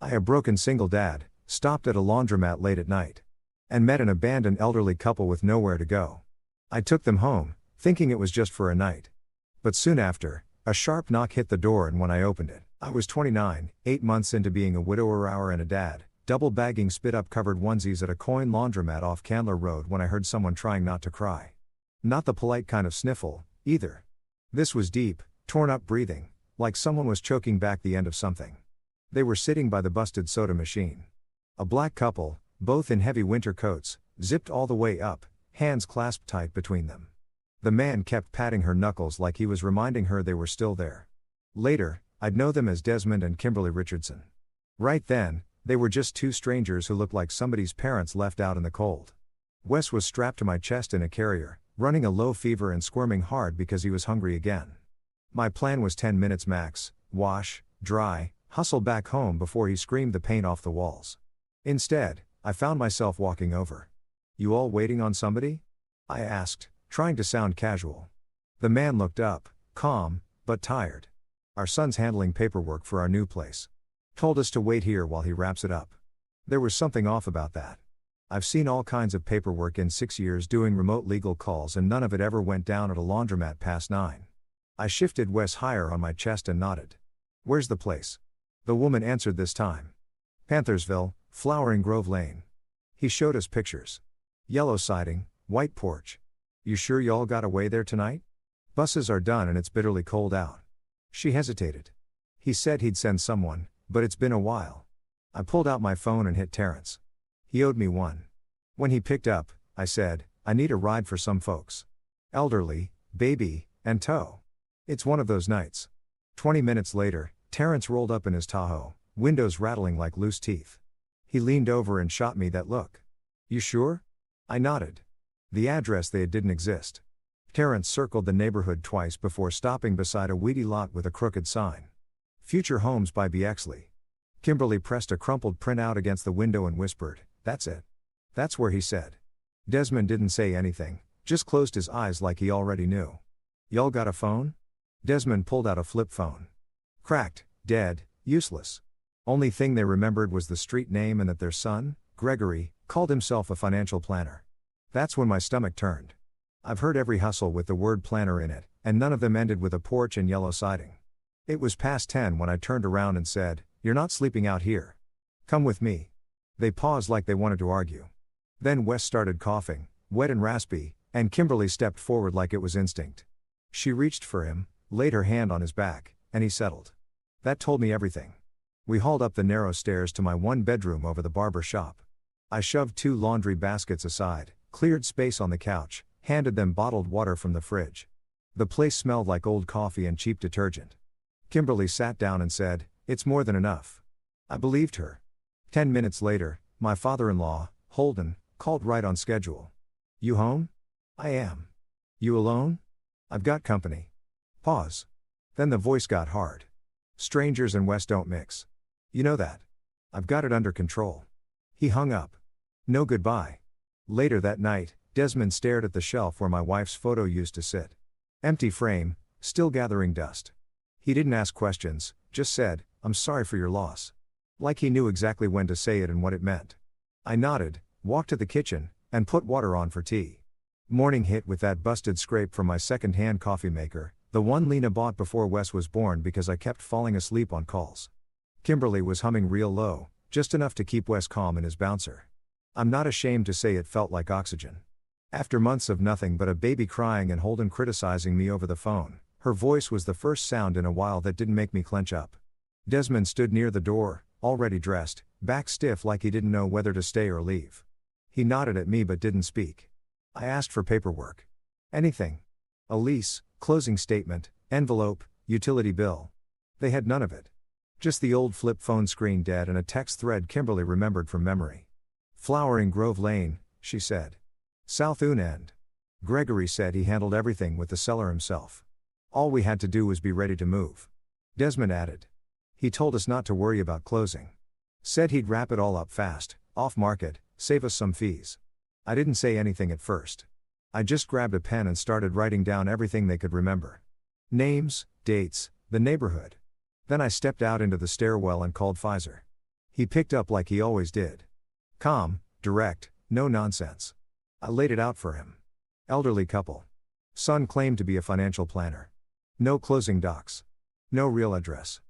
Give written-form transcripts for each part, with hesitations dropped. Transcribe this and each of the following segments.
A broken single dad, stopped at a laundromat late at night. And met an abandoned elderly couple with nowhere to go. I took them home, thinking it was just for a night. But soon after, a sharp knock hit the door, and when I opened it, I was 29, 8 months into being a widower and a dad, double bagging spit-up covered onesies at a coin laundromat off Candler Road when I heard someone trying not to cry. Not the polite kind of sniffle, either. This was deep, torn-up breathing, like someone was choking back the end of something. They were sitting by the busted soda machine. A black couple, both in heavy winter coats, zipped all the way up, hands clasped tight between them. The man kept patting her knuckles like he was reminding her they were still there. Later, I'd know them as Desmond and Kimberly Richardson. Right then, they were just two strangers who looked like somebody's parents left out in the cold. Wes was strapped to my chest in a carrier, running a low fever and squirming hard because he was hungry again. My plan was 10 minutes max, wash, dry, hustle back home before he screamed the paint off the walls. Instead, I found myself walking over. "You all waiting on somebody?" I asked, trying to sound casual. The man looked up, calm, but tired. "Our son's handling paperwork for our new place. Told us to wait here while he wraps it up." There was something off about that. I've seen all kinds of paperwork in 6 years doing remote legal calls, and none of it ever went down at a laundromat past 9. I shifted Wes higher on my chest and nodded. "Where's the place?" The woman answered this time. "Panthersville, Flowering Grove Lane." He showed us pictures. Yellow siding, white porch. "You sure y'all got away there tonight? Buses are done and it's bitterly cold out." She hesitated. He said he'd send someone, but it's been a while. I pulled out my phone and hit Terrence. He owed me one. When he picked up, I said, "I need a ride for some folks. Elderly, baby, and tow." It's one of those nights. 20 minutes later, Terrence rolled up in his Tahoe, windows rattling like loose teeth. He leaned over and shot me that look. "You sure?" I nodded. The address they had didn't exist. Terrence circled the neighborhood twice before stopping beside a weedy lot with a crooked sign. "Future Homes by Bexley." Kimberly pressed a crumpled printout against the window and whispered, "That's it." "That's where," he said. Desmond didn't say anything, just closed his eyes like he already knew. "Y'all got a phone?" Desmond pulled out a flip phone. Cracked, dead, useless. Only thing they remembered was the street name and that their son, Gregory, called himself a financial planner. That's when my stomach turned. I've heard every hustle with the word planner in it, and none of them ended with a porch and yellow siding. It was past 10 when I turned around and said, "You're not sleeping out here. Come with me." They paused like they wanted to argue. Then Wes started coughing, wet and raspy, and Kimberly stepped forward like it was instinct. She reached for him, laid her hand on his back, and he settled. That told me everything. We hauled up the narrow stairs to my one bedroom over the barber shop. I shoved 2 laundry baskets aside, cleared space on the couch, handed them bottled water from the fridge. The place smelled like old coffee and cheap detergent. Kimberly sat down and said, "It's more than enough." I believed her. 10 minutes later, my father-in-law, Holden, called right on schedule. "You home?" "I am." "You alone?" "I've got company." Pause. Then the voice got hard. "Strangers and Wes don't mix. You know that. I've got it under control." He hung up. No goodbye. Later that night, Desmond stared at the shelf where my wife's photo used to sit. Empty frame, still gathering dust. He didn't ask questions, just said, "I'm sorry for your loss." Like he knew exactly when to say it and what it meant. I nodded, walked to the kitchen, and put water on for tea. Morning hit with that busted scrape from my second-hand coffee maker, the one Lena bought before Wes was born because I kept falling asleep on calls. Kimberly was humming real low, just enough to keep Wes calm in his bouncer. I'm not ashamed to say it felt like oxygen. After months of nothing but a baby crying and Holden criticizing me over the phone, her voice was the first sound in a while that didn't make me clench up. Desmond stood near the door, already dressed, back stiff like he didn't know whether to stay or leave. He nodded at me but didn't speak. I asked for paperwork. "Anything?" A lease, closing statement, envelope, utility bill. They had none of it. Just the old flip phone screen dead and a text thread Kimberly remembered from memory. "Flowering Grove Lane," she said. "South Oon End." Gregory said he handled everything with the seller himself. All we had to do was be ready to move. Desmond added. He told us not to worry about closing. Said he'd wrap it all up fast, off market, save us some fees. I didn't say anything at first. I just grabbed a pen and started writing down everything they could remember. Names, dates, the neighborhood. Then I stepped out into the stairwell and called Pfizer. He picked up like he always did. Calm, direct, no nonsense. I laid it out for him. Elderly couple. Son claimed to be a financial planner. No closing docs. No real address.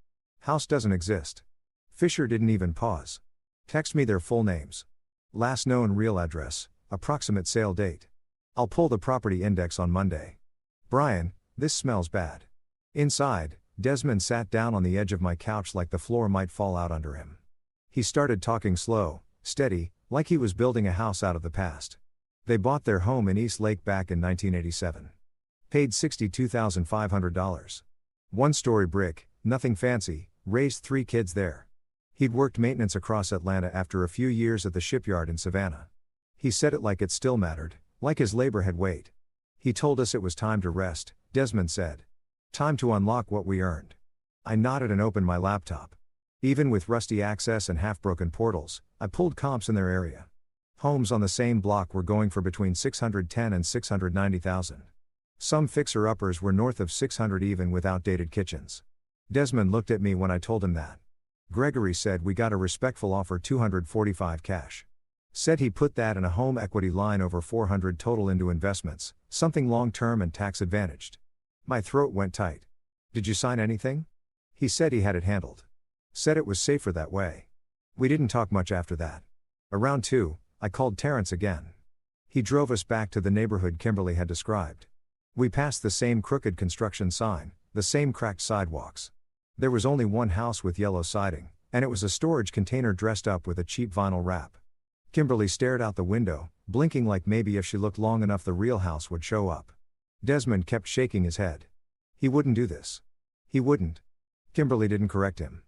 House doesn't exist. Fisher didn't even pause. Text me their full names. Last known real address, approximate sale date. I'll pull the property index on Monday. Brian, this smells bad. Inside, Desmond sat down on the edge of my couch like the floor might fall out under him. He started talking slow, steady, like he was building a house out of the past. They bought their home in East Lake back in 1987. Paid $62,500. One-story brick, nothing fancy, raised 3 kids there. He'd worked maintenance across Atlanta after a few years at the shipyard in Savannah. He said it like it still mattered, like his labor had weight. He told us it was time to rest, Desmond said. Time to unlock what we earned. I nodded and opened my laptop. Even with rusty access and half-broken portals, I pulled comps in their area. Homes on the same block were going for between $610,000 and $690,000. Some fixer-uppers were north of $600,000 even with outdated kitchens. Desmond looked at me when I told him that. Gregory said we got a respectful offer, $245 cash. Said he put that and a home equity line over $400 total into investments, something long-term and tax-advantaged. My throat went tight. Did you sign anything? He said he had it handled. Said it was safer that way. We didn't talk much after that. Around 2, I called Terrence again. He drove us back to the neighborhood Kimberly had described. We passed the same crooked construction sign, the same cracked sidewalks. There was only one house with yellow siding, and it was a storage container dressed up with a cheap vinyl wrap. Kimberly stared out the window, blinking like maybe if she looked long enough the real house would show up. Desmond kept shaking his head. He wouldn't do this. He wouldn't. Kimberly didn't correct him.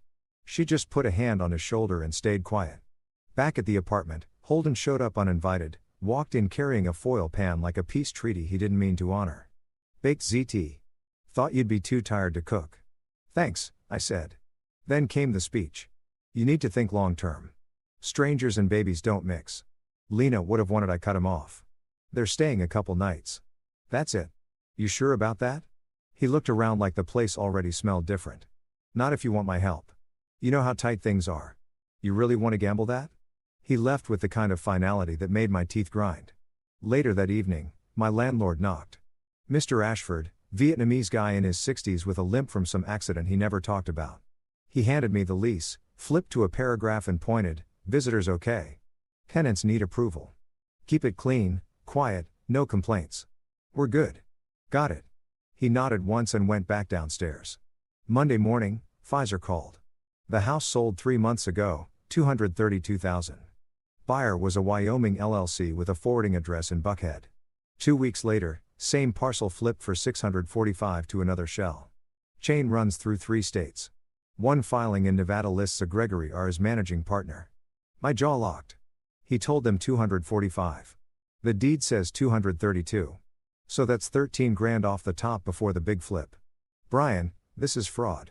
She just put a hand on his shoulder and stayed quiet. Back at the apartment, Holden showed up uninvited, walked in carrying a foil pan like a peace treaty he didn't mean to honor. Baked ZT. Thought you'd be too tired to cook. Thanks, I said. Then came the speech. You need to think long term. Strangers and babies don't mix. Lena would have wanted I cut him off. They're staying a couple nights. That's it. You sure about that? He looked around like the place already smelled different. Not if you want my help. You know how tight things are. You really want to gamble that? He left with the kind of finality that made my teeth grind. Later that evening, my landlord knocked. Mr. Ashford, Vietnamese guy in his 60s with a limp from some accident he never talked about. He handed me the lease, flipped to a paragraph and pointed, "Visitors okay. Tenants need approval. Keep it clean, quiet, no complaints. We're good. Got it." He nodded once and went back downstairs. Monday morning, Pfizer called. The house sold 3 months ago, $232,000. Buyer was a Wyoming LLC with a forwarding address in Buckhead. 2 weeks later, same parcel flipped for $645 to another shell. Chain runs through 3 states. One filing in Nevada lists a Gregory R as managing partner. My jaw locked. He told them $245. The deed says $232. So that's $13,000 off the top before the big flip. Brian, this is fraud.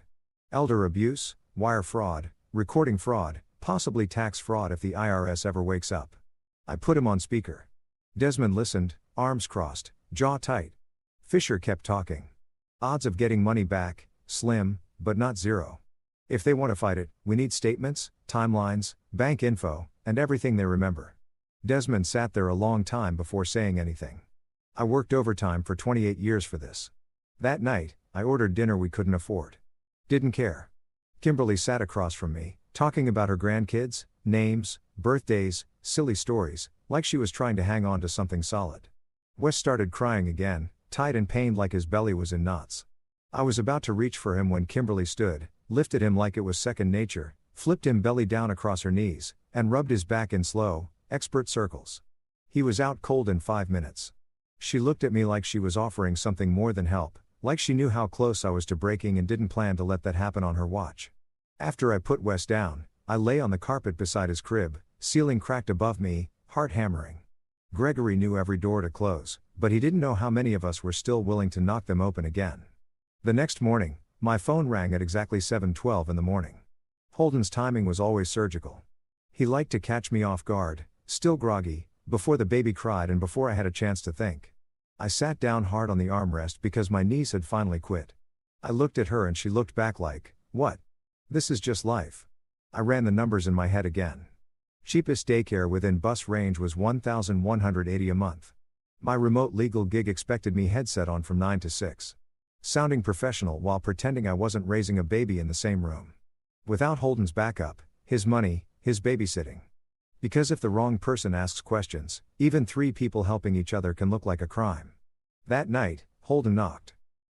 Elder abuse, wire fraud, recording fraud, possibly tax fraud if the IRS ever wakes up. I put him on speaker. Desmond listened, arms crossed, jaw tight. Fisher kept talking. Odds of getting money back, slim, but not zero. If they want to fight it, we need statements, timelines, bank info, and everything they remember. Desmond sat there a long time before saying anything. I worked overtime for 28 years for this. That night, I ordered dinner we couldn't afford. Didn't care. Kimberly sat across from me, talking about her grandkids, names, birthdays, silly stories, like she was trying to hang on to something solid. Wes started crying again, tight and pained like his belly was in knots. I was about to reach for him when Kimberly stood, lifted him like it was second nature, flipped him belly down across her knees, and rubbed his back in slow, expert circles. He was out cold in 5 minutes. She looked at me like she was offering something more than help, like she knew how close I was to breaking and didn't plan to let that happen on her watch. After I put Wes down, I lay on the carpet beside his crib, ceiling cracked above me, heart hammering. Gregory knew every door to close, but he didn't know how many of us were still willing to knock them open again. The next morning, my phone rang at exactly 7:12 in the morning. Holden's timing was always surgical. He liked to catch me off guard, still groggy, before the baby cried and before I had a chance to think. I sat down hard on the armrest because my knees had finally quit. I looked at her and she looked back like, "What? This is just life." I ran the numbers in my head again. Cheapest daycare within bus range was $1,180 a month. My remote legal gig expected me headset on from 9 to 6. Sounding professional while pretending I wasn't raising a baby in the same room. Without Holden's backup, his money, his babysitting. Because if the wrong person asks questions, even 3 people helping each other can look like a crime. That night, Holden knocked.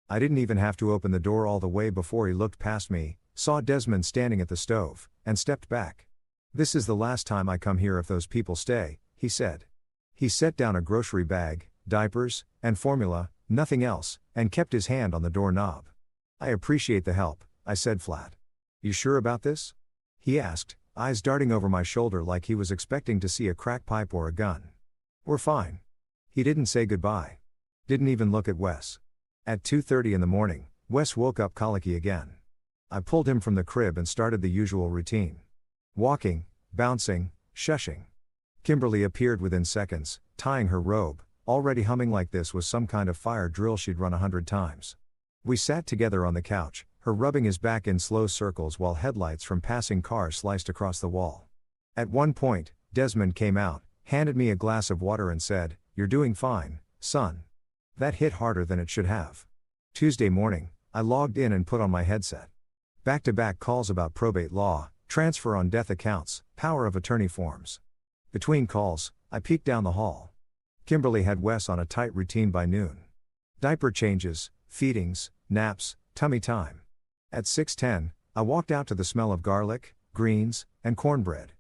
I didn't even have to open the door all the way before he looked past me, saw Desmond standing at the stove, and stepped back. "This is the last time I come here if those people stay," he said. He set down a grocery bag, diapers, and formula, nothing else, and kept his hand on the doorknob. "I appreciate the help," I said flat. "You sure about this?" he asked, eyes darting over my shoulder like he was expecting to see a crack pipe or a gun. "We're fine." He didn't say goodbye. Didn't even look at Wes. At 2:30 in the morning, Wes woke up colicky again. I pulled him from the crib and started the usual routine. Walking, bouncing, shushing. Kimberly appeared within seconds, tying her robe, already humming like this was some kind of fire drill she'd run 100 times. We sat together on the couch, her rubbing his back in slow circles while headlights from passing cars sliced across the wall. At one point, Desmond came out, handed me a glass of water and said, "You're doing fine, son." That hit harder than it should have. Tuesday morning, I logged in and put on my headset. Back-to-back calls about probate law, transfer on death accounts, power of attorney forms. Between calls, I peeked down the hall. Kimberly had Wes on a tight routine by noon. Diaper changes, feedings, naps, tummy time. At 6:10, I walked out to the smell of garlic, greens, and cornbread.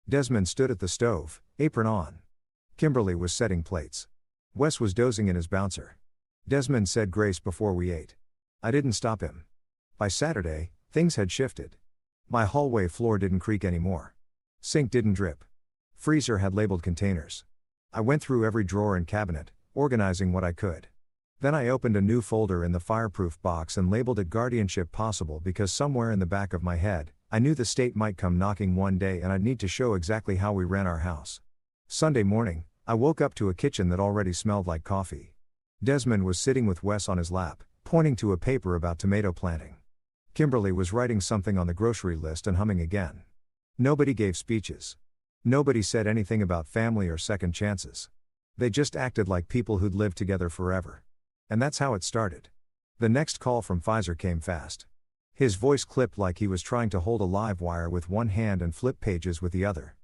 Desmond stood at the stove, apron on. Kimberly was setting plates. Wes was dozing in his bouncer. Desmond said grace before we ate. I didn't stop him. By Saturday, things had shifted. My hallway floor didn't creak anymore. Sink didn't drip. Freezer had labeled containers. I went through every drawer and cabinet, organizing what I could. Then I opened a new folder in the fireproof box and labeled it guardianship possible because somewhere in the back of my head, I knew the state might come knocking one day and I'd need to show exactly how we ran our house. Sunday morning, I woke up to a kitchen that already smelled like coffee. Desmond was sitting with Wes on his lap, pointing to a paper about tomato planting. Kimberly was writing something on the grocery list and humming again. Nobody gave speeches. Nobody said anything about family or second chances. They just acted like people who'd lived together forever. And that's how it started. The next call from Pfizer came fast. His voice clipped like he was trying to hold a live wire with one hand and flip pages with the other.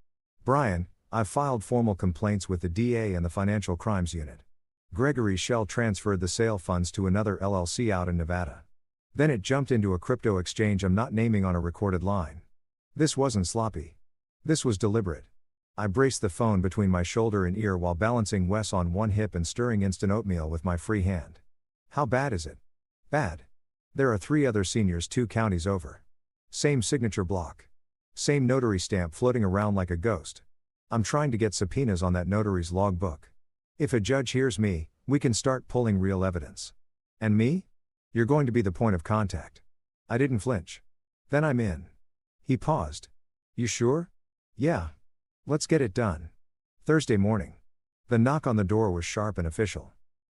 "Brian, I've filed formal complaints with the DA and the Financial Crimes Unit. Gregory Shell transferred the sale funds to another LLC out in Nevada. Then it jumped into a crypto exchange I'm not naming on a recorded line. This wasn't sloppy. This was deliberate." I braced the phone between my shoulder and ear while balancing Wes on one hip and stirring instant oatmeal with my free hand. "How bad is it?" "Bad. There are 3 other seniors 2 counties over. Same signature block. Same notary stamp floating around like a ghost. I'm trying to get subpoenas on that notary's logbook. If a judge hears me, we can start pulling real evidence. And me? You're going to be the point of contact." I didn't flinch. "Then I'm in." He paused. "You sure?" "Yeah. Let's get it done." Thursday morning. The knock on the door was sharp and official.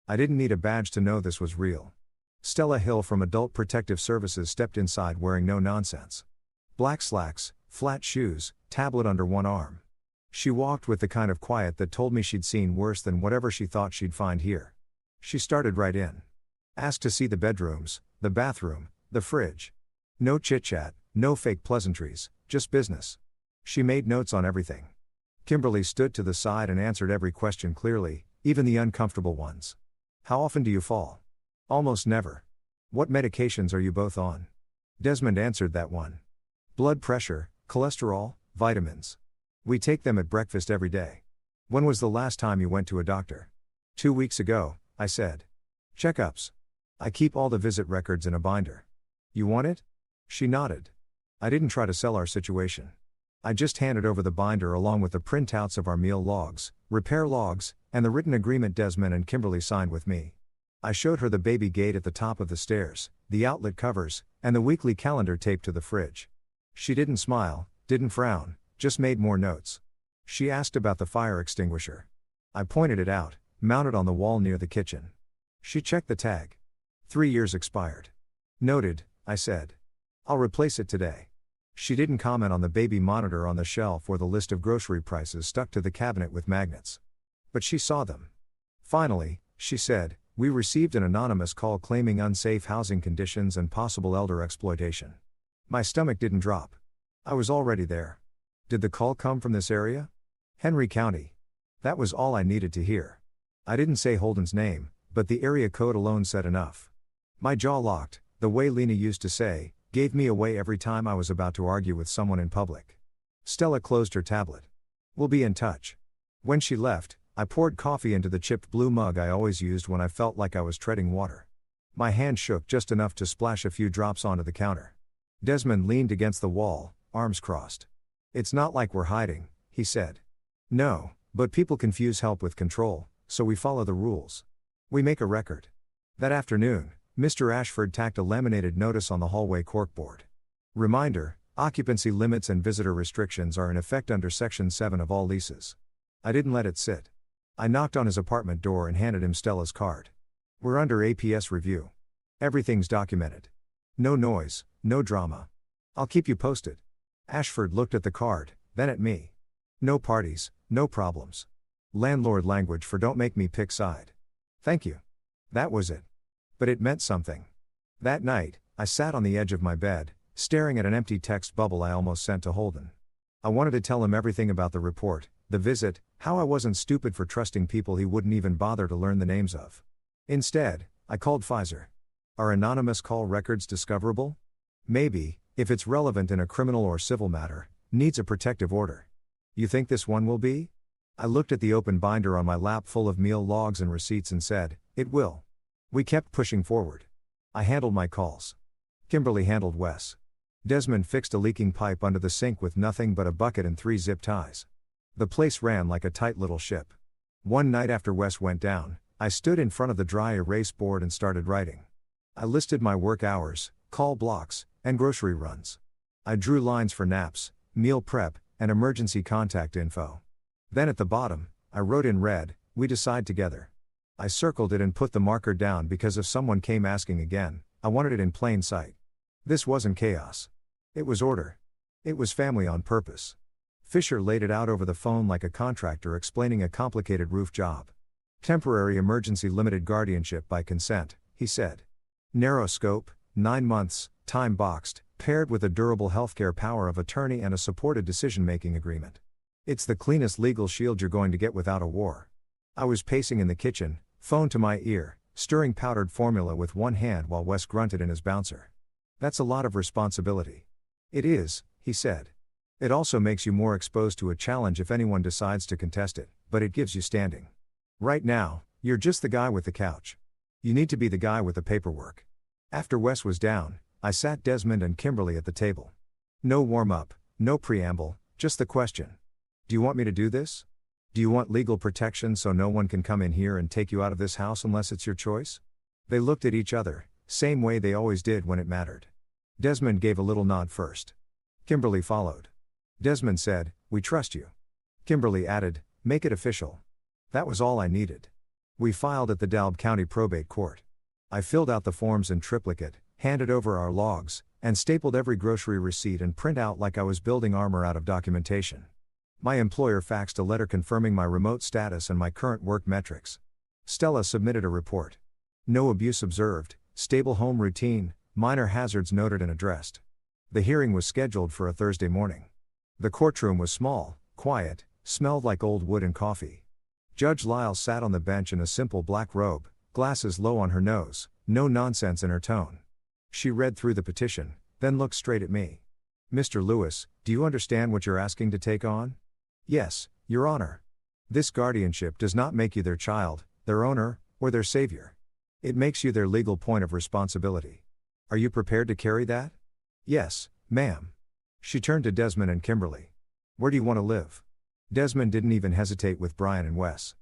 I didn't need a badge to know this was real. Stella Hill from Adult Protective Services stepped inside wearing no nonsense. Black slacks, flat shoes, tablet under one arm. She walked with the kind of quiet that told me she'd seen worse than whatever she thought she'd find here. She started right in. Asked to see the bedrooms, the bathroom, the fridge. No chit-chat, no fake pleasantries, just business. She made notes on everything. Kimberly stood to the side and answered every question clearly, even the uncomfortable ones. "How often do you fall?" "Almost never." "What medications are you both on?" Desmond answered that one. "Blood pressure, cholesterol, vitamins. We take them at breakfast every day." "When was the last time you went to a doctor?" 2 weeks ago, I said. "Checkups. I keep all the visit records in a binder." "You want it?" She nodded. I didn't try to sell our situation. I just handed over the binder along with the printouts of our meal logs, repair logs, and the written agreement Desmond and Kimberly signed with me. I showed her the baby gate at the top of the stairs, the outlet covers, and the weekly calendar taped to the fridge. She didn't smile, didn't frown, just made more notes. She asked about the fire extinguisher. I pointed it out, mounted on the wall near the kitchen. She checked the tag. 3 years expired. "Noted," I said. "I'll replace it today." She didn't comment on the baby monitor on the shelf or the list of grocery prices stuck to the cabinet with magnets. But she saw them. Finally, she said, "We received an anonymous call claiming unsafe housing conditions and possible elder exploitation." My stomach didn't drop. I was already there. Did the call come from this area? Henry County. That was all I needed to hear. I didn't say Holden's name, but the area code alone said enough. My jaw locked, the way Lena used to say, gave me away every time I was about to argue with someone in public. Stella closed her tablet. "We'll be in touch." When she left, I poured coffee into the chipped blue mug I always used when I felt like I was treading water. My hand shook just enough to splash a few drops onto the counter. Desmond leaned against the wall, arms crossed. "It's not like we're hiding," he said. "No, but people confuse help with control, so we follow the rules. We make a record." That afternoon, Mr. Ashford tacked a laminated notice on the hallway corkboard. Reminder: occupancy limits and visitor restrictions are in effect under Section 7 of all leases. I didn't let it sit. I knocked on his apartment door and handed him Stella's card. "We're under APS review. Everything's documented. No noise, no drama. I'll keep you posted." Ashford looked at the card, then at me. "No parties, no problems. Landlord language for don't make me pick side." "Thank you." That was it. But it meant something. That night, I sat on the edge of my bed, staring at an empty text bubble I almost sent to Holden. I wanted to tell him everything about the report, the visit, how I wasn't stupid for trusting people he wouldn't even bother to learn the names of. Instead, I called Pfizer. Are anonymous call records discoverable? Maybe, if it's relevant in a criminal or civil matter, needs a protective order. You think this one will be? I looked at the open binder on my lap full of meal logs and receipts and said, "It will." We kept pushing forward. I handled my calls. Kimberly handled Wes. Desmond fixed a leaking pipe under the sink with nothing but a bucket and 3 zip ties. The place ran like a tight little ship. One night after Wes went down, I stood in front of the dry erase board and started writing. I listed my work hours, call blocks, and grocery runs. I drew lines for naps, meal prep, and emergency contact info. Then at the bottom, I wrote in red, "We decide together." I circled it and put the marker down because if someone came asking again, I wanted it in plain sight. This wasn't chaos. It was order. It was family on purpose. Fisher laid it out over the phone like a contractor explaining a complicated roof job. "Temporary emergency limited guardianship by consent," he said. "Narrow scope, 9 months, time boxed, paired with a durable healthcare power of attorney and a supported decision-making agreement. It's the cleanest legal shield you're going to get without a war." I was pacing in the kitchen, phone to my ear, stirring powdered formula with one hand while Wes grunted in his bouncer. "That's a lot of responsibility." "It is," he said. "It also makes you more exposed to a challenge if anyone decides to contest it, but it gives you standing. Right now, you're just the guy with the couch. You need to be the guy with the paperwork." After Wes was down, I sat Desmond and Kimberly at the table. No warm-up, no preamble, just the question. "Do you want me to do this? Do you want legal protection so no one can come in here and take you out of this house unless it's your choice?" They looked at each other, same way they always did when it mattered. Desmond gave a little nod first. Kimberly followed. Desmond said, "We trust you." Kimberly added, "Make it official." That was all I needed. We filed at the DeKalb County Probate Court. I filled out the forms in triplicate, handed over our logs, and stapled every grocery receipt and printout like I was building armor out of documentation. My employer faxed a letter confirming my remote status and my current work metrics. Stella submitted a report. No abuse observed, stable home routine, minor hazards noted and addressed. The hearing was scheduled for a Thursday morning. The courtroom was small, quiet, smelled like old wood and coffee. Judge Lyle sat on the bench in a simple black robe, glasses low on her nose, no nonsense in her tone. She read through the petition, then looked straight at me. "Mr. Lewis, do you understand what you're asking to take on?" "Yes, Your Honor. This guardianship does not make you their child, their owner, or their savior. It makes you their legal point of responsibility. Are you prepared to carry that?" "Yes, ma'am." She turned to Desmond and Kimberly. "Where do you want to live?" Desmond didn't even hesitate with Brian and Wes.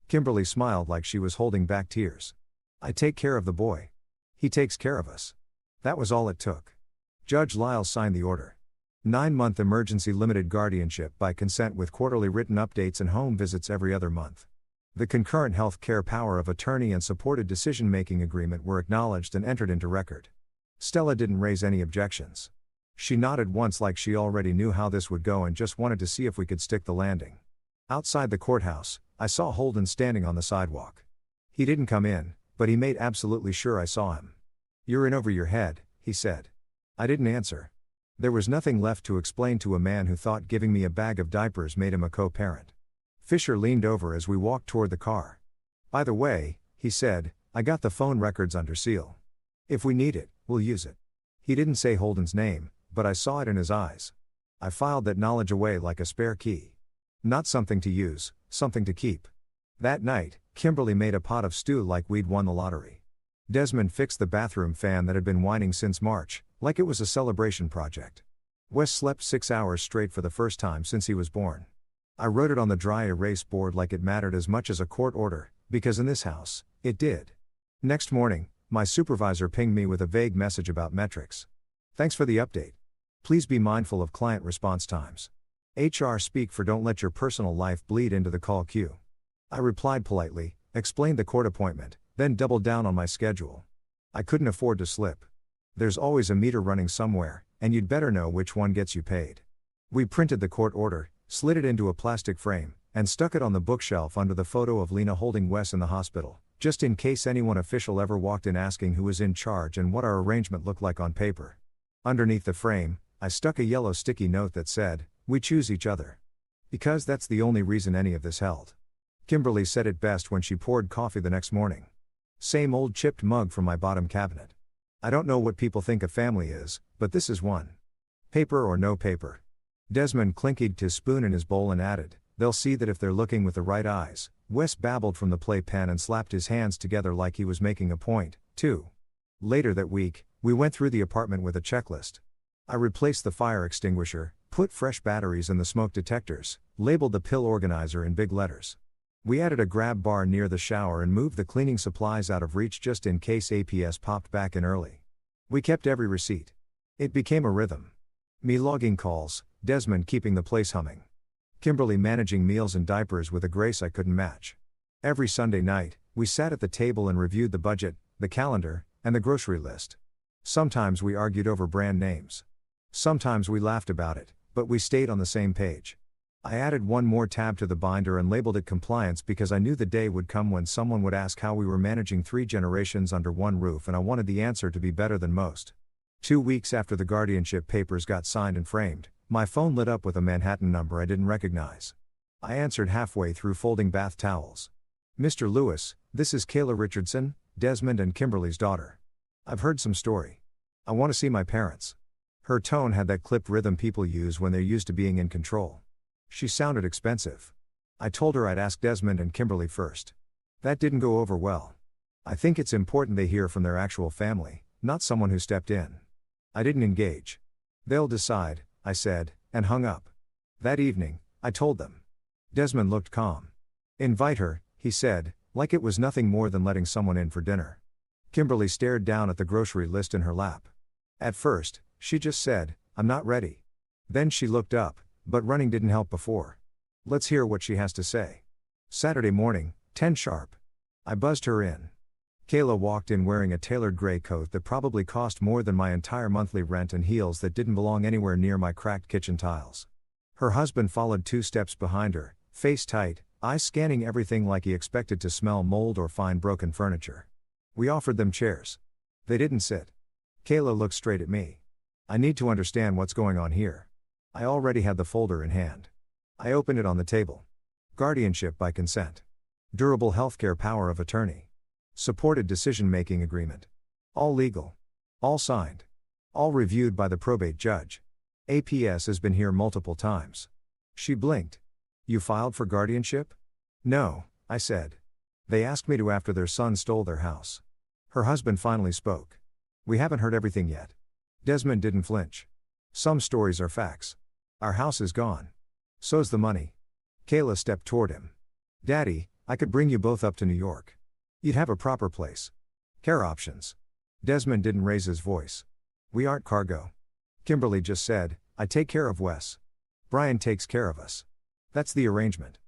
Kimberly smiled like she was holding back tears. "I take care of the boy. He takes care of us." That was all it took. Judge Lyle signed the order. 9-month emergency limited guardianship by consent with quarterly written updates and home visits every other month. The concurrent health care power of attorney and supported decision-making agreement were acknowledged and entered into record. Stella didn't raise any objections. She nodded once like she already knew how this would go and just wanted to see if we could stick the landing. Outside the courthouse, I saw Holden standing on the sidewalk. He didn't come in, but he made absolutely sure I saw him. "You're in over your head," he said. I didn't answer. There was nothing left to explain to a man who thought giving me a bag of diapers made him a co-parent. Fisher leaned over as we walked toward the car. "By the way," he said, "I got the phone records under seal. If we need it, we'll use it." He didn't say Holden's name, but I saw it in his eyes. I filed that knowledge away like a spare key. Not something to use, something to keep. That night, Kimberly made a pot of stew like we'd won the lottery. Desmond fixed the bathroom fan that had been whining since March, like it was a celebration project. Wes slept 6 hours straight for the first time since he was born. I wrote it on the dry erase board like it mattered as much as a court order, because in this house, it did. Next morning, my supervisor pinged me with a vague message about metrics. "Thanks for the update. Please be mindful of client response times. HR speak for don't let your personal life bleed into the call queue." I replied politely, explained the court appointment, then doubled down on my schedule. I couldn't afford to slip. There's always a meter running somewhere, and you'd better know which one gets you paid. We printed the court order, slid it into a plastic frame, and stuck it on the bookshelf under the photo of Lena holding Wes in the hospital, just in case anyone official ever walked in asking who was in charge and what our arrangement looked like on paper. Underneath the frame, I stuck a yellow sticky note that said, "We choose each other." Because that's the only reason any of this held. Kimberly said it best when she poured coffee the next morning. "Same old chipped mug from my bottom cabinet. I don't know what people think a family is, but this is one. Paper or no paper." Desmond clinkied his spoon in his bowl and added, "They'll see that if they're looking with the right eyes." Wes babbled from the playpen and slapped his hands together like he was making a point, too. Later that week, we went through the apartment with a checklist. I replaced the fire extinguisher, put fresh batteries in the smoke detectors, labeled the pill organizer in big letters. We added a grab bar near the shower and moved the cleaning supplies out of reach just in case APS popped back in early. We kept every receipt. It became a rhythm. Me logging calls, Desmond keeping the place humming. Kimberly managing meals and diapers with a grace I couldn't match. Every Sunday night, we sat at the table and reviewed the budget, the calendar, and the grocery list. Sometimes we argued over brand names. Sometimes we laughed about it, but we stayed on the same page. I added one more tab to the binder and labeled it compliance because I knew the day would come when someone would ask how we were managing 3 generations under one roof, and I wanted the answer to be better than most. 2 weeks after the guardianship papers got signed and framed, my phone lit up with a Manhattan number I didn't recognize. I answered halfway through folding bath towels. "Mr. Lewis, this is Kayla Richardson, Desmond and Kimberly's daughter. I've heard some story. I want to see my parents." Her tone had that clipped rhythm people use when they're used to being in control. She sounded expensive. I told her I'd ask Desmond and Kimberly first. That didn't go over well. I think it's important they hear from their actual family, not someone who stepped in. I didn't engage. "They'll decide," I said, and hung up. That evening, I told them. Desmond looked calm. "Invite her," he said, like it was nothing more than letting someone in for dinner. Kimberly stared down at the grocery list in her lap. At first, she just said, "I'm not ready." Then she looked up, but running didn't help before. Let's hear what she has to say. Saturday morning, 10 sharp. I buzzed her in. Kayla walked in wearing a tailored gray coat that probably cost more than my entire monthly rent and heels that didn't belong anywhere near my cracked kitchen tiles. Her husband followed 2 steps behind her, face tight, eyes scanning everything like he expected to smell mold or find broken furniture. We offered them chairs. They didn't sit. Kayla looked straight at me. "I need to understand what's going on here." I already had the folder in hand. I opened it on the table. Guardianship by consent. Durable healthcare power of attorney. Supported decision-making agreement. All legal. All signed. All reviewed by the probate judge. APS has been here multiple times. She blinked. "You filed for guardianship?" "No," I said. "They asked me to after their son stole their house." Her husband finally spoke. "We haven't heard everything yet." Desmond didn't flinch. "Some stories are facts. Our house is gone. So's the money." Kayla stepped toward him. "Daddy, I could bring you both up to New York. You'd have a proper place. Care options." Desmond didn't raise his voice. "We aren't cargo." Kimberly just said, "I take care of Wes. Brian takes care of us. That's the arrangement."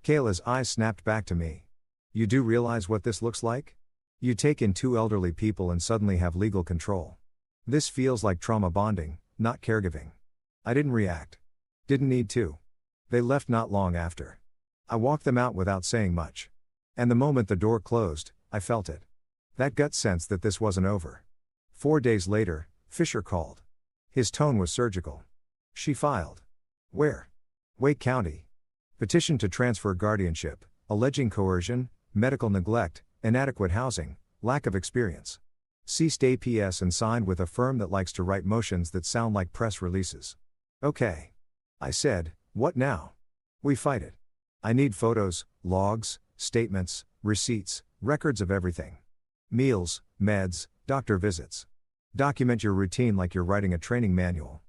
Kayla's eyes snapped back to me. "You do realize what this looks like? You take in 2 elderly people and suddenly have legal control. This feels like trauma bonding, not caregiving. I didn't react. Didn't need to. They left not long after. I walked them out without saying much. And the moment the door closed, I felt it. That gut sense that this wasn't over. 4 days later, Fisher called. His tone was surgical. She filed. Where? Wake County. Petition to transfer guardianship, alleging coercion, medical neglect, inadequate housing, lack of experience. Ceased APS and signed with a firm that likes to write motions that sound like press releases. Okay. I said, what now? We fight it. I need photos, logs, statements, receipts, records of everything. Meals, meds, doctor visits. Document your routine like you're writing a training manual.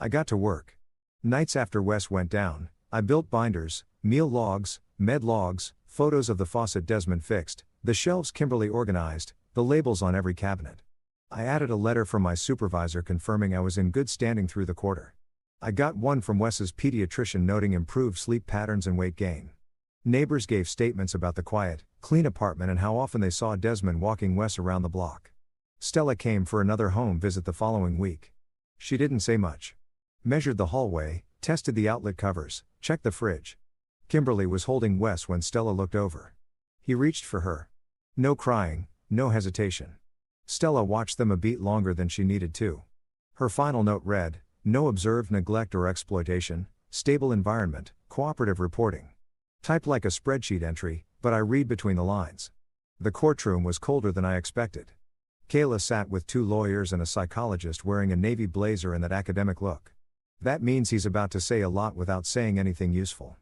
I got to work. Nights after Wes went down, I built binders, meal logs, med logs, photos of the faucet Desmond fixed, the shelves Kimberly organized, the labels on every cabinet. I added a letter from my supervisor confirming I was in good standing through the quarter. I got one from Wes's pediatrician noting improved sleep patterns and weight gain. Neighbors gave statements about the quiet, clean apartment and how often they saw Desmond walking Wes around the block. Stella came for another home visit the following week. She didn't say much. Measured the hallway, tested the outlet covers, checked the fridge. Kimberly was holding Wes when Stella looked over. He reached for her. No crying, no hesitation. Stella watched them a beat longer than she needed to. Her final note read, no observed neglect or exploitation, stable environment, cooperative reporting. Typed like a spreadsheet entry, but I read between the lines. The courtroom was colder than I expected. Kayla sat with 2 lawyers and a psychologist wearing a navy blazer and that academic look. That means he's about to say a lot without saying anything useful.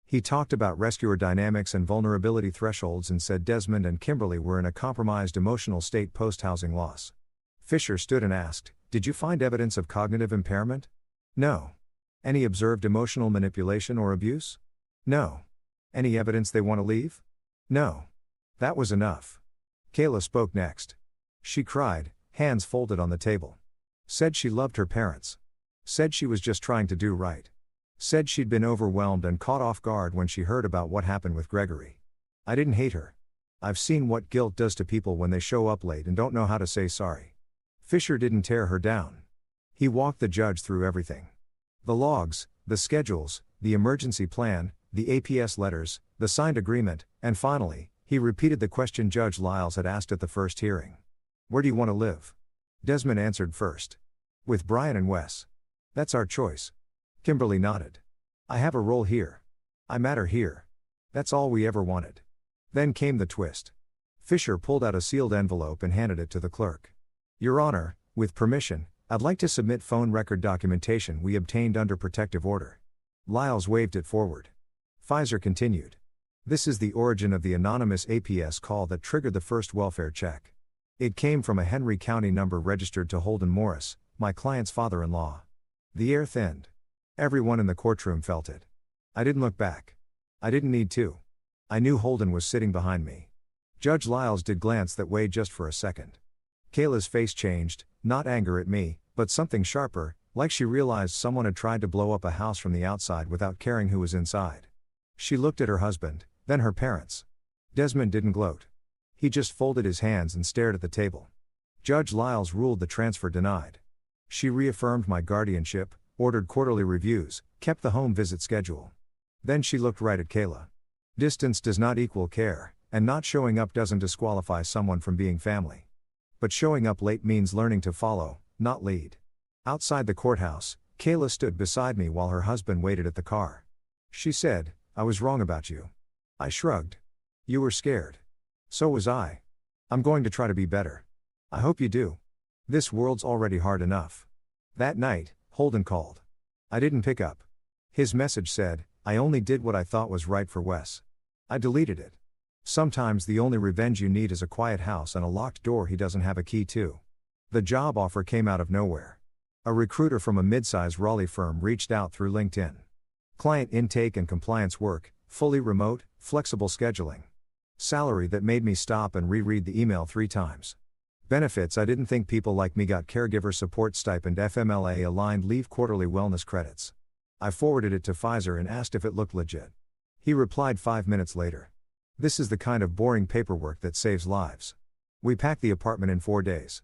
He talked about rescuer dynamics and vulnerability thresholds and said Desmond and Kimberly were in a compromised emotional state post-housing loss. Fisher stood and asked, did you find evidence of cognitive impairment? No. Any observed emotional manipulation or abuse? No. Any evidence they want to leave? No. That was enough. Kayla spoke next. She cried, hands folded on the table. Said she loved her parents. Said she was just trying to do right. Said she'd been overwhelmed and caught off guard when she heard about what happened with Gregory. I didn't hate her. I've seen what guilt does to people when they show up late and don't know how to say sorry. Fisher didn't tear her down. He walked the judge through everything. The logs, the schedules, the emergency plan, the APS letters, the signed agreement, and finally, he repeated the question Judge Lyles had asked at the first hearing. Where do you want to live? Desmond answered first. With Brian and Wes. That's our choice. Kimberly nodded. I have a role here. I matter here. That's all we ever wanted. Then came the twist. Fisher pulled out a sealed envelope and handed it to the clerk. Your Honor, with permission, I'd like to submit phone record documentation we obtained under protective order. Lyles waved it forward. Pfizer continued. This is the origin of the anonymous APS call that triggered the first welfare check. It came from a Henry County number registered to Holden Morris, my client's father-in-law. The air thinned. Everyone in the courtroom felt it. I didn't look back. I didn't need to. I knew Holden was sitting behind me. Judge Lyles did glance that way just for a second. Kayla's face changed, not anger at me, but something sharper, like she realized someone had tried to blow up a house from the outside without caring who was inside. She looked at her husband, then her parents. Desmond didn't gloat. He just folded his hands and stared at the table. Judge Lyles ruled the transfer denied. She reaffirmed my guardianship, ordered quarterly reviews, kept the home visit schedule. Then she looked right at Kayla. Distance does not equal care, and not showing up doesn't disqualify someone from being family. But showing up late means learning to follow, not lead. Outside the courthouse, Kayla stood beside me while her husband waited at the car. She said, I was wrong about you. I shrugged. You were scared. So was I. I'm going to try to be better. I hope you do. This world's already hard enough. That night, Holden called. I didn't pick up. His message said, I only did what I thought was right for Wes. I deleted it. Sometimes the only revenge you need is a quiet house and a locked door he doesn't have a key to. The job offer came out of nowhere. A recruiter from a mid-size Raleigh firm reached out through LinkedIn. Client intake and compliance work, fully remote, flexible scheduling. Salary that made me stop and reread the email 3 times. Benefits I didn't think people like me got: caregiver support stipend, FMLA aligned leave, quarterly wellness credits. I forwarded it to Pfizer and asked if it looked legit. He replied 5 minutes later. This is the kind of boring paperwork that saves lives. We packed the apartment in 4 days.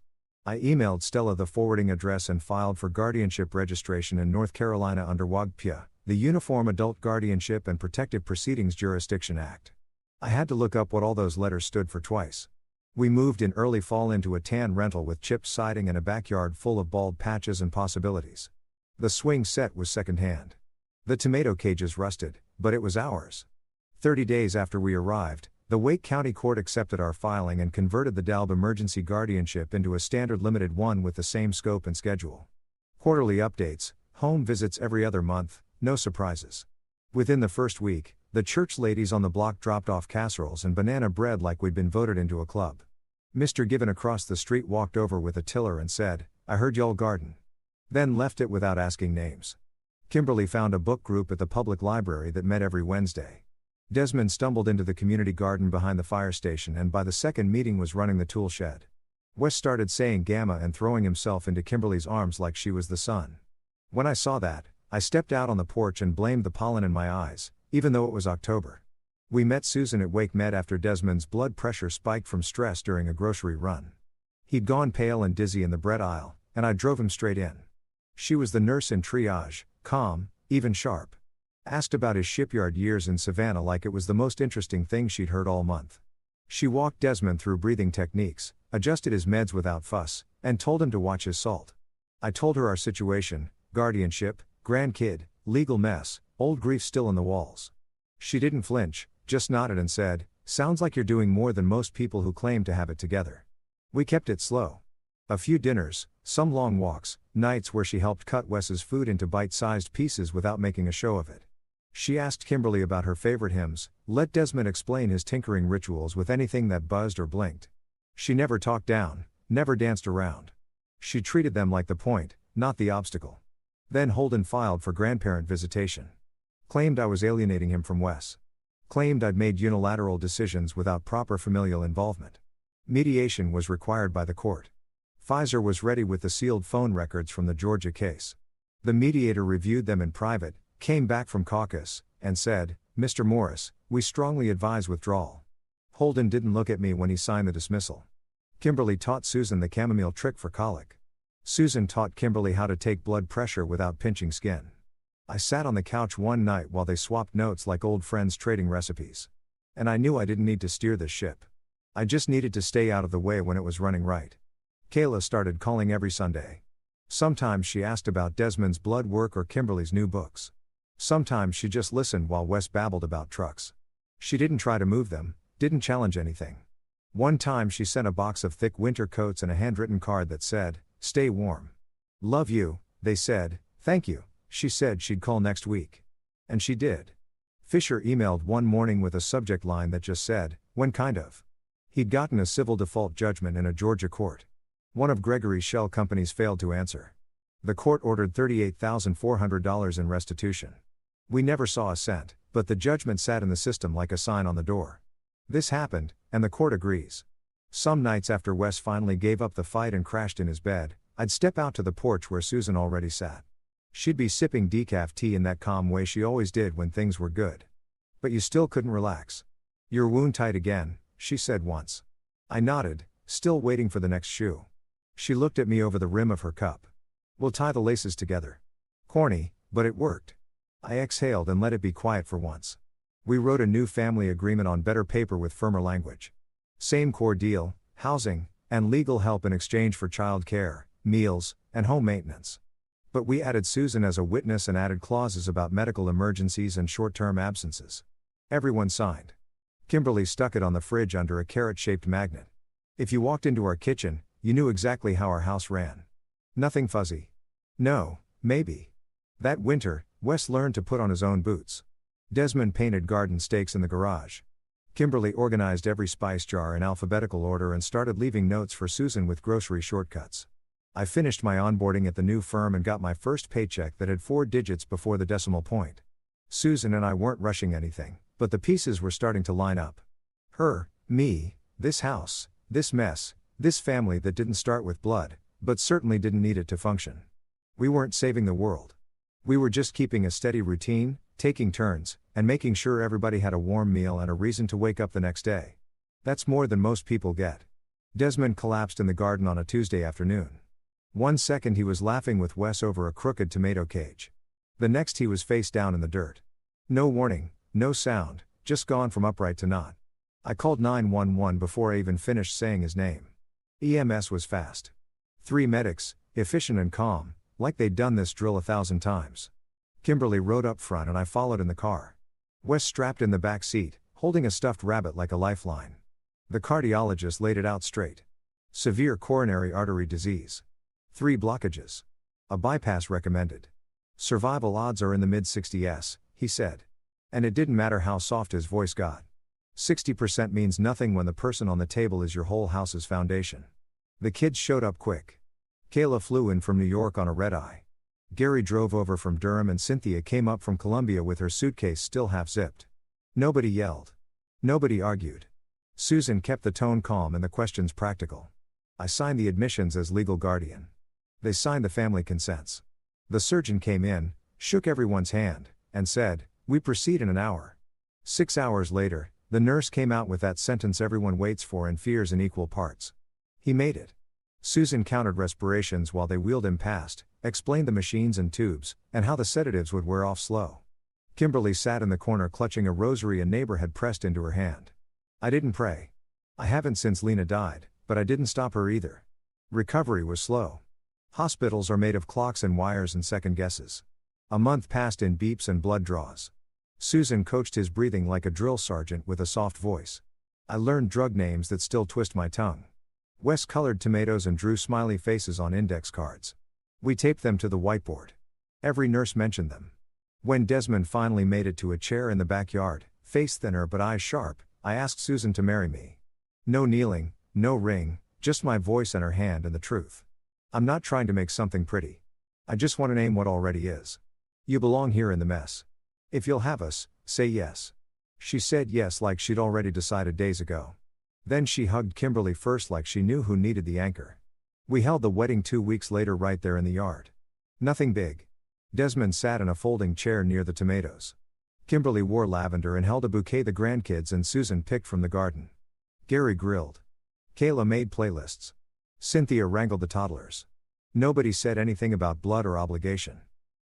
I emailed Stella the forwarding address and filed for guardianship registration in North Carolina under WAGPIA, the Uniform Adult Guardianship and Protective Proceedings Jurisdiction Act. I had to look up what all those letters stood for twice. We moved in early fall into a tan rental with chipped siding and a backyard full of bald patches and possibilities. The swing set was secondhand. The tomato cages rusted, but it was ours. 30 days after we arrived, the Wake County Court accepted our filing and converted the DALB emergency guardianship into a standard limited one with the same scope and schedule. Quarterly updates, home visits every other month, no surprises. Within the first week, the church ladies on the block dropped off casseroles and banana bread like we'd been voted into a club. Mr. Given across the street walked over with a tiller and said, "I heard y'all garden." Then left it without asking names. Kimberly found a book group at the public library that met every Wednesday. Desmond stumbled into the community garden behind the fire station and by the second meeting was running the tool shed. Wes started saying gamma and throwing himself into Kimberly's arms like she was the sun. When I saw that, I stepped out on the porch and blamed the pollen in my eyes, even though it was October. We met Susan at Wake Med after Desmond's blood pressure spiked from stress during a grocery run. He'd gone pale and dizzy in the bread aisle, and I drove him straight in. She was the nurse in triage, calm, even sharp. Asked about his shipyard years in Savannah like it was the most interesting thing she'd heard all month. She walked Desmond through breathing techniques, adjusted his meds without fuss, and told him to watch his salt. I told her our situation, guardianship, grandkid, legal mess, old grief still in the walls. She didn't flinch, just nodded and said, "Sounds like you're doing more than most people who claim to have it together." We kept it slow. A few dinners, some long walks, nights where she helped cut Wes's food into bite-sized pieces without making a show of it. She asked Kimberly about her favorite hymns, let Desmond explain his tinkering rituals with anything that buzzed or blinked. She never talked down, never danced around. She treated them like the point, not the obstacle. Then Holden filed for grandparent visitation. Claimed I was alienating him from Wes. Claimed I'd made unilateral decisions without proper familial involvement. Mediation was required by the court. Pfizer was ready with the sealed phone records from the Georgia case. The mediator reviewed them in private, came back from caucus, and said, "Mr. Morris, we strongly advise withdrawal." Holden didn't look at me when he signed the dismissal. Kimberly taught Susan the chamomile trick for colic. Susan taught Kimberly how to take blood pressure without pinching skin. I sat on the couch one night while they swapped notes like old friends trading recipes. And I knew I didn't need to steer this ship. I just needed to stay out of the way when it was running right. Kayla started calling every Sunday. Sometimes she asked about Desmond's blood work or Kimberly's new books. Sometimes she just listened while Wes babbled about trucks. She didn't try to move them, didn't challenge anything. One time she sent a box of thick winter coats and a handwritten card that said, "Stay warm. Love you," they said. "Thank you," she said she'd call next week. And she did. Fisher emailed one morning with a subject line that just said, "When kind of." He'd gotten a civil default judgment in a Georgia court. One of Gregory's shell companies failed to answer. The court ordered $38,400 in restitution. We never saw a cent, but the judgment sat in the system like a sign on the door. This happened, and the court agrees. Some nights after Wes finally gave up the fight and crashed in his bed, I'd step out to the porch where Susan already sat. She'd be sipping decaf tea in that calm way she always did when things were good. But you still couldn't relax. "Your wound tight again," she said once. I nodded, still waiting for the next shoe. She looked at me over the rim of her cup. "We'll tie the laces together." Corny, but it worked. I exhaled and let it be quiet for once. We wrote a new family agreement on better paper with firmer language. Same core deal, housing, and legal help in exchange for child care, meals, and home maintenance. But we added Susan as a witness and added clauses about medical emergencies and short-term absences. Everyone signed. Kimberly stuck it on the fridge under a carrot-shaped magnet. If you walked into our kitchen, you knew exactly how our house ran. Nothing fuzzy. No, maybe. That winter, Wes learned to put on his own boots. Desmond painted garden stakes in the garage. Kimberly organized every spice jar in alphabetical order and started leaving notes for Susan with grocery shortcuts. I finished my onboarding at the new firm and got my first paycheck that had 4 digits before the decimal point. Susan and I weren't rushing anything, but the pieces were starting to line up. Her, me, this house, this mess, this family that didn't start with blood, but certainly didn't need it to function. We weren't saving the world. We were just keeping a steady routine, taking turns, and making sure everybody had a warm meal and a reason to wake up the next day. That's more than most people get. Desmond collapsed in the garden on a Tuesday afternoon. 1 second he was laughing with Wes over a crooked tomato cage. The next he was face down in the dirt. No warning, no sound, just gone from upright to not. I called 911 before I even finished saying his name. EMS was fast. 3 medics, efficient and calm, like they'd done this drill 1,000 times. Kimberly rode up front and I followed in the car. Wes strapped in the back seat, holding a stuffed rabbit like a lifeline. The cardiologist laid it out straight. Severe coronary artery disease. 3 blockages. A bypass recommended. Survival odds are in the mid-60s, he said. And it didn't matter how soft his voice got. 60% means nothing when the person on the table is your whole house's foundation. The kids showed up quick. Kayla flew in from New York on a red-eye. Gary drove over from Durham and Cynthia came up from Columbia with her suitcase still half-zipped. Nobody yelled. Nobody argued. Susan kept the tone calm and the questions practical. I signed the admissions as legal guardian. They signed the family consents. The surgeon came in, shook everyone's hand, and said, "We proceed in an hour." 6 hours later, the nurse came out with that sentence everyone waits for and fears in equal parts. He made it. Susan counted respirations while they wheeled him past, explained the machines and tubes, and how the sedatives would wear off slow. Kimberly sat in the corner clutching a rosary a neighbor had pressed into her hand. I didn't pray. I haven't since Lena died, but I didn't stop her either. Recovery was slow. Hospitals are made of clocks and wires and second guesses. A month passed in beeps and blood draws. Susan coached his breathing like a drill sergeant with a soft voice. I learned drug names that still twist my tongue. Wes colored tomatoes and drew smiley faces on index cards. We taped them to the whiteboard. Every nurse mentioned them. When Desmond finally made it to a chair in the backyard, face thinner but eyes sharp, I asked Susan to marry me. No kneeling, no ring, just my voice and her hand and the truth. I'm not trying to make something pretty. I just want to name what already is. You belong here in the mess. If you'll have us, say yes. She said yes like she'd already decided days ago. Then she hugged Kimberly first like she knew who needed the anchor. We held the wedding 2 weeks later right there in the yard. Nothing big. Desmond sat in a folding chair near the tomatoes. Kimberly wore lavender and held a bouquet the grandkids and Susan picked from the garden. Gary grilled. Kayla made playlists. Cynthia wrangled the toddlers. Nobody said anything about blood or obligation.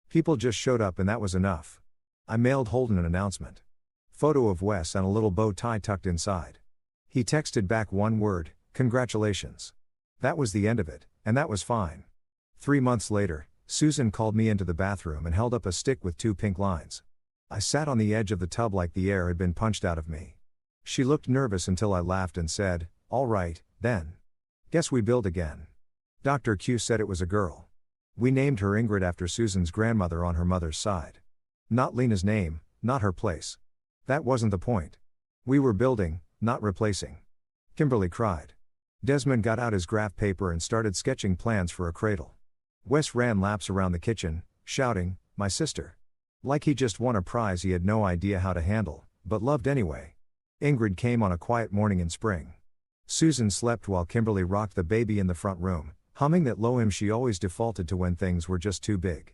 People just showed up and that was enough. I mailed Holden an announcement. Photo of Wes and a little bow tie tucked inside. He texted back one word, "Congratulations." That was the end of it, and that was fine. 3 months later, Susan called me into the bathroom and held up a stick with 2 pink lines. I sat on the edge of the tub like the air had been punched out of me. She looked nervous until I laughed and said, "All right, then. Guess we build again." Dr. Q said it was a girl. We named her Ingrid after Susan's grandmother on her mother's side. Not Lena's name, not her place. That wasn't the point. We were building, not replacing. Kimberly cried. Desmond got out his graph paper and started sketching plans for a cradle. Wes ran laps around the kitchen, shouting, "My sister." Like he just won a prize he had no idea how to handle, but loved anyway. Ingrid came on a quiet morning in spring. Susan slept while Kimberly rocked the baby in the front room, humming that low hymn she always defaulted to when things were just too big.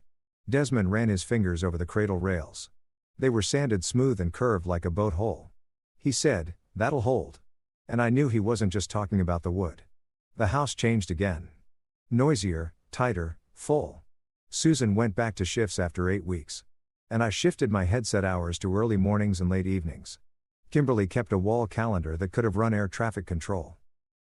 Desmond ran his fingers over the cradle rails. They were sanded smooth and curved like a boat hull. He said, "That'll hold." And I knew he wasn't just talking about the wood. The house changed again. Noisier, tighter, full. Susan went back to shifts after 8 weeks. And I shifted my headset hours to early mornings and late evenings. Kimberly kept a wall calendar that could have run air traffic control.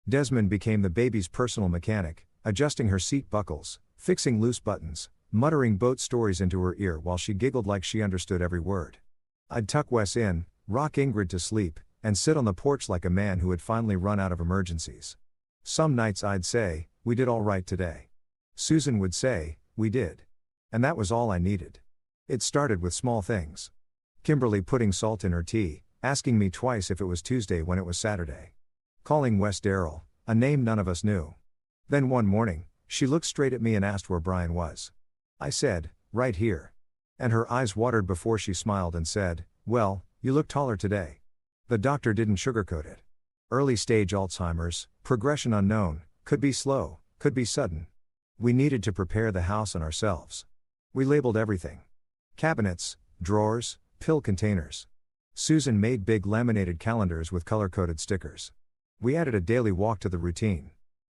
Desmond became the baby's personal mechanic, adjusting her seat buckles, fixing loose buttons, muttering boat stories into her ear while she giggled like she understood every word. I'd tuck Wes in, rock Ingrid to sleep, and sit on the porch like a man who had finally run out of emergencies. Some nights I'd say, "We did all right today." Susan would say, "We did." And that was all I needed. It started with small things. Kimberly putting salt in her tea, asking me twice if it was Tuesday when it was Saturday. Calling Wes Darrell, a name none of us knew. Then one morning, she looked straight at me and asked where Brian was. I said, "Right here." And her eyes watered before she smiled and said, "Well, you look taller today." The doctor didn't sugarcoat it. Early stage Alzheimer's, progression unknown, could be slow, could be sudden. We needed to prepare the house and ourselves. We labeled everything. Cabinets, drawers, pill containers. Susan made big laminated calendars with color-coded stickers. We added a daily walk to the routine.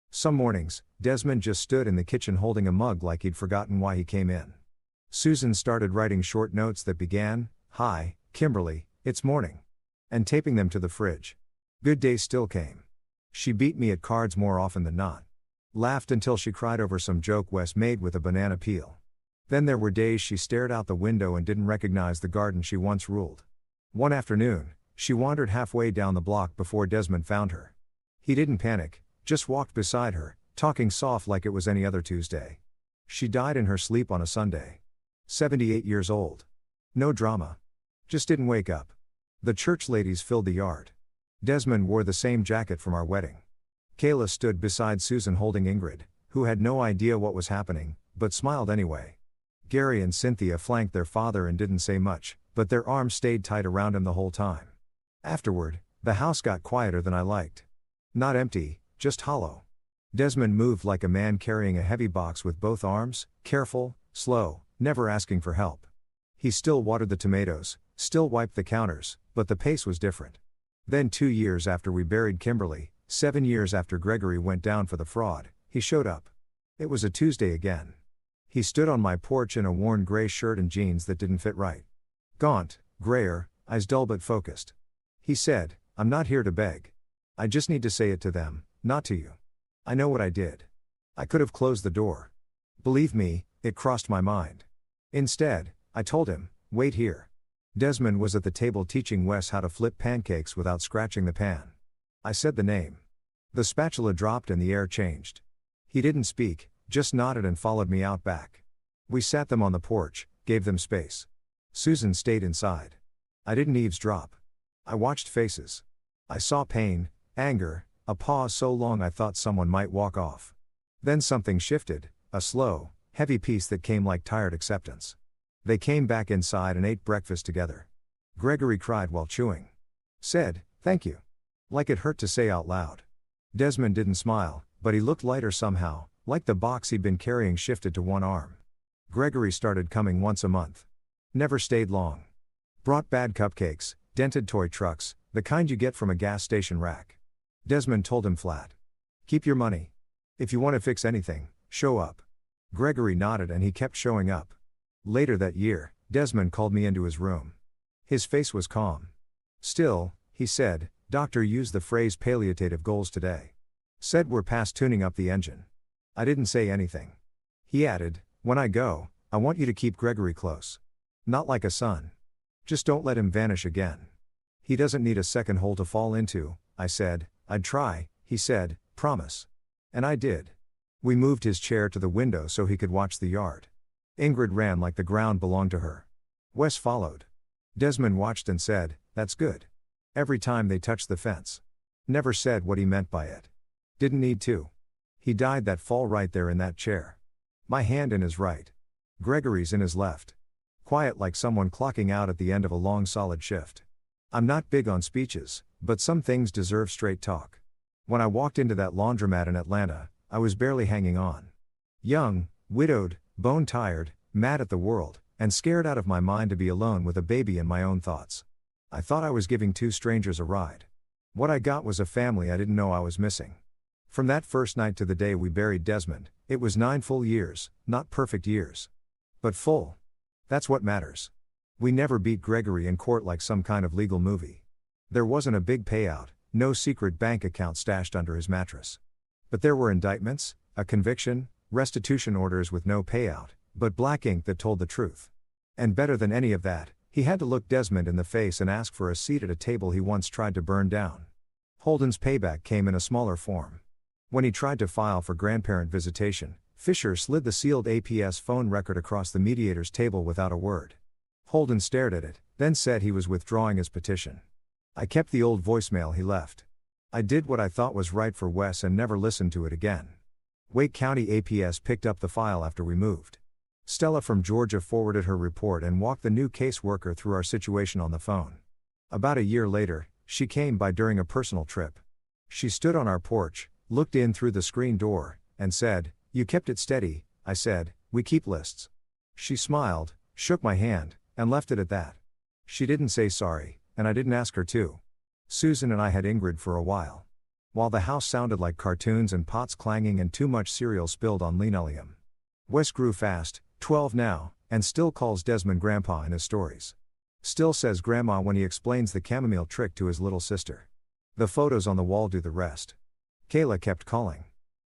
Some mornings, Desmond just stood in the kitchen holding a mug like he'd forgotten why he came in. Susan started writing short notes that began, "Hi, Kimberly, it's morning," and taping them to the fridge. Good days still came. She beat me at cards more often than not. Laughed until she cried over some joke Wes made with a banana peel. Then there were days she stared out the window and didn't recognize the garden she once ruled. One afternoon, she wandered halfway down the block before Desmond found her. He didn't panic, just walked beside her, talking soft like it was any other Tuesday. She died in her sleep on a Sunday. 78 years old. No drama. Just didn't wake up. The church ladies filled the yard. Desmond wore the same jacket from our wedding. Kayla stood beside Susan holding Ingrid, who had no idea what was happening, but smiled anyway. Gary and Cynthia flanked their father and didn't say much, but their arms stayed tight around him the whole time. Afterward, the house got quieter than I liked. Not empty, just hollow. Desmond moved like a man carrying a heavy box with both arms, careful, slow, never asking for help. He still watered the tomatoes, still wiped the counters, but the pace was different. Then 2 years after we buried Kimberly, 7 years after Gregory went down for the fraud, he showed up. It was a Tuesday again. He stood on my porch in a worn gray shirt and jeans that didn't fit right. Gaunt, grayer, eyes dull but focused. He said, "I'm not here to beg. I just need to say it to them, not to you. I know what I did. I could have closed the door. Believe me, it crossed my mind. Instead, I told him, wait here." Desmond was at the table teaching Wes how to flip pancakes without scratching the pan. I said the name. The spatula dropped and the air changed. He didn't speak, just nodded and followed me out back. We sat them on the porch, gave them space. Susan stayed inside. I didn't eavesdrop. I watched faces. I saw pain, anger, a pause so long I thought someone might walk off. Then something shifted, a slow, heavy peace that came like tired acceptance. They came back inside and ate breakfast together. Gregory cried while chewing. Said, "Thank you." Like it hurt to say out loud. Desmond didn't smile, but he looked lighter somehow, like the box he'd been carrying shifted to one arm. Gregory started coming once a month. Never stayed long. Brought bad cupcakes, dented toy trucks, the kind you get from a gas station rack. Desmond told him flat. "Keep your money. If you want to fix anything, show up." Gregory nodded and he kept showing up. Later that year, Desmond called me into his room. His face was calm. "Still," he said, "Doctor used the phrase palliative goals today. Said we're past tuning up the engine." I didn't say anything. He added, "When I go, I want you to keep Gregory close. Not like a son. Just don't let him vanish again." "He doesn't need a second hole to fall into," I said. "I'd try," he said, "promise." And I did. We moved his chair to the window so he could watch the yard. Ingrid ran like the ground belonged to her. Wes followed. Desmond watched and said, "That's good." Every time they touched the fence. Never said what he meant by it. Didn't need to. He died that fall right there in that chair. My hand in his right. Gregory's in his left. Quiet like someone clocking out at the end of a long solid shift. I'm not big on speeches, but some things deserve straight talk. When I walked into that laundromat in Atlanta, I was barely hanging on. Young, widowed, bone-tired, mad at the world, and scared out of my mind to be alone with a baby and my own thoughts. I thought I was giving two strangers a ride. What I got was a family I didn't know I was missing. From that first night to the day we buried Desmond, it was 9 full years, not perfect years. But full. That's what matters. We never beat Gregory in court like some kind of legal movie. There wasn't a big payout, no secret bank account stashed under his mattress. But there were indictments, a conviction, restitution orders with no payout, but black ink that told the truth. And better than any of that, he had to look Desmond in the face and ask for a seat at a table he once tried to burn down. Holden's payback came in a smaller form. When he tried to file for grandparent visitation, Fisher slid the sealed APS phone record across the mediator's table without a word. Holden stared at it, then said he was withdrawing his petition. I kept the old voicemail he left. I did what I thought was right for Wes and never listened to it again. Wake County APS picked up the file after we moved. Stella from Georgia forwarded her report and walked the new caseworker through our situation on the phone. About a year later, she came by during a personal trip. She stood on our porch, looked in through the screen door, and said, "You kept it steady," I said, "We keep lists." She smiled, shook my hand, and left it at that. She didn't say sorry, and I didn't ask her to. Susan and I had Ingrid for a while. while the house sounded like cartoons and pots clanging and too much cereal spilled on linoleum. Wes grew fast, 12 now, and still calls Desmond Grandpa in his stories. Still says Grandma when he explains the chamomile trick to his little sister. The photos on the wall do the rest. Kayla kept calling.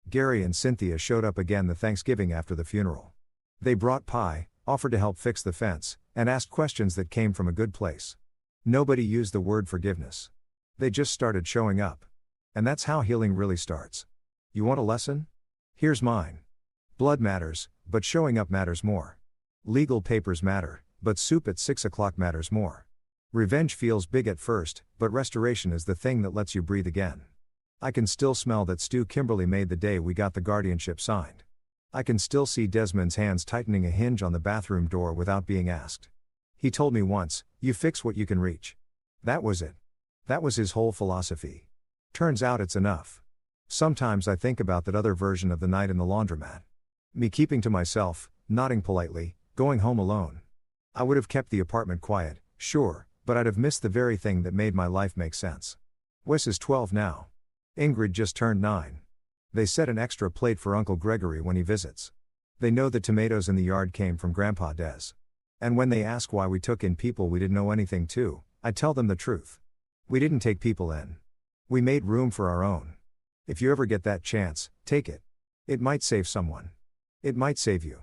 Gary and Cynthia showed up again the Thanksgiving after the funeral. They brought pie, offered to help fix the fence, and asked questions that came from a good place. Nobody used the word forgiveness. They just started showing up. And that's how healing really starts. You want a lesson? Here's mine. Blood matters, but showing up matters more. Legal papers matter, but soup at 6 o'clock matters more. Revenge feels big at first, but restoration is the thing that lets you breathe again. I can still smell that stew Kimberly made the day we got the guardianship signed. I can still see Desmond's hands tightening a hinge on the bathroom door without being asked. He told me once, "You fix what you can reach." That was it. That was his whole philosophy. Turns out it's enough. Sometimes I think about that other version of the night in the laundromat. Me keeping to myself, nodding politely, going home alone. I would have kept the apartment quiet, sure, but I'd have missed the very thing that made my life make sense. Wes is 12 now. Ingrid just turned 9. They set an extra plate for Uncle Gregory when he visits. They know the tomatoes in the yard came from Grandpa Des. And when they ask why we took in people we didn't know anything to, I tell them the truth. We didn't take people in. We made room for our own. If you ever get that chance, take it. It might save someone. It might save you.